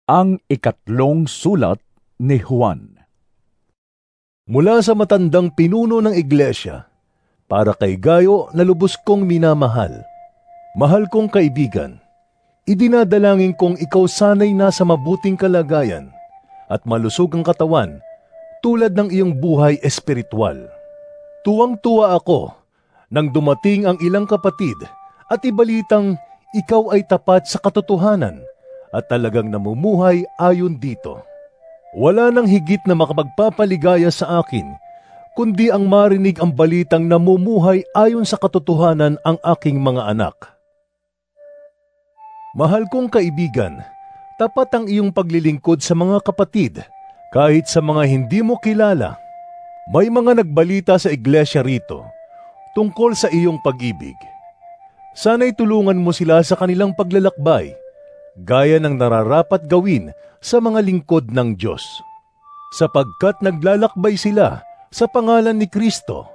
Ang ikatlong sulat ni Juan. Mula sa matandang pinuno ng iglesia, para kay Gayo na lubos kong minamahal. Mahal kong kaibigan, idinadalangin kong ikaw sana'y nasa mabuting kalagayan at malusog ang katawan tulad ng iyong buhay espiritual. Tuwang-tuwa ako nang dumating ang ilang kapatid at ibalitang ikaw ay tapat sa katotohanan at talagang namumuhay ayon dito. Wala nang higit na makapagpapaligaya sa akin, kundi ang marinig ang balitang namumuhay ayon sa katotohanan ang aking mga anak. Mahal kong kaibigan, tapat ang iyong paglilingkod sa mga kapatid, kahit sa mga hindi mo kilala. May mga nagbalita sa iglesia rito tungkol sa iyong pag-ibig. Sana'y tulungan mo sila sa kanilang paglalakbay, gaya ng nararapat gawin sa mga lingkod ng Diyos. Sapagkat naglalakbay sila sa pangalan ni Kristo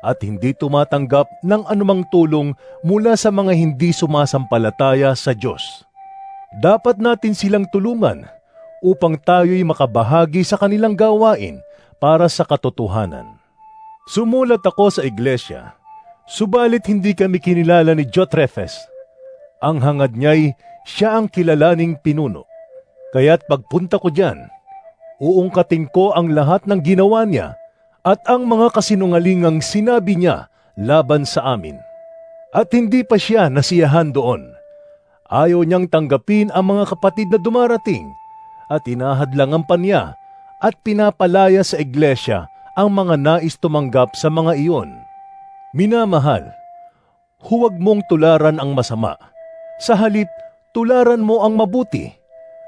at hindi tumatanggap ng anumang tulong mula sa mga hindi sumasampalataya sa Diyos. Dapat natin silang tulungan upang tayo'y makabahagi sa kanilang gawain para sa katotohanan. Sumulat ako sa iglesia, subalit hindi kami kinilala ni Diotrephes. Ang hangad niya'y siya ang kilalaning pinuno. Kaya't pagpunta ko diyan, uungkatin ko ang lahat ng ginawa niya at ang mga kasinungalingang sinabi niya laban sa amin. At hindi pa siya nasiyahan doon. Ayaw niyang tanggapin ang mga kapatid na dumarating at inahadlangan pa niya at pinapalaya sa iglesia ang mga nais tumanggap sa mga iyon. Minamahal, huwag mong tularan ang masama. Sa halip, tularan mo ang mabuti,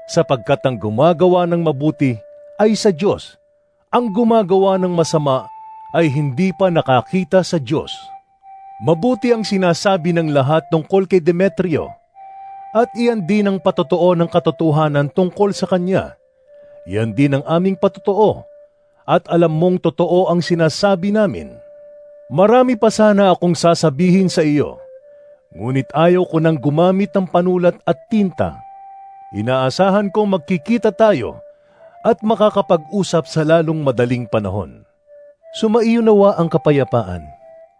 sapagkat ang gumagawa ng mabuti ay sa Diyos. Ang gumagawa ng masama ay hindi pa nakakita sa Diyos. Mabuti ang sinasabi ng lahat tungkol kay Demetrio, at iyan din ang patotoo ng katotohanan tungkol sa kanya. Iyan din ang aming patotoo, at alam mong totoo ang sinasabi namin. Marami pa sana akong sasabihin sa iyo, ngunit ayaw ko nang gumamit ng panulat at tinta. Inaasahan kong magkikita tayo at makakapag-usap sa lalong madaling panahon. Sumaiyo nawa ang kapayapaan.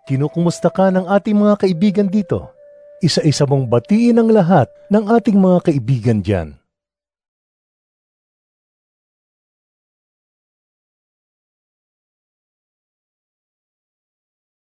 Kinukumusta ka ng ating mga kaibigan dito. Isa-isa mong batiin ang lahat ng ating mga kaibigan diyan.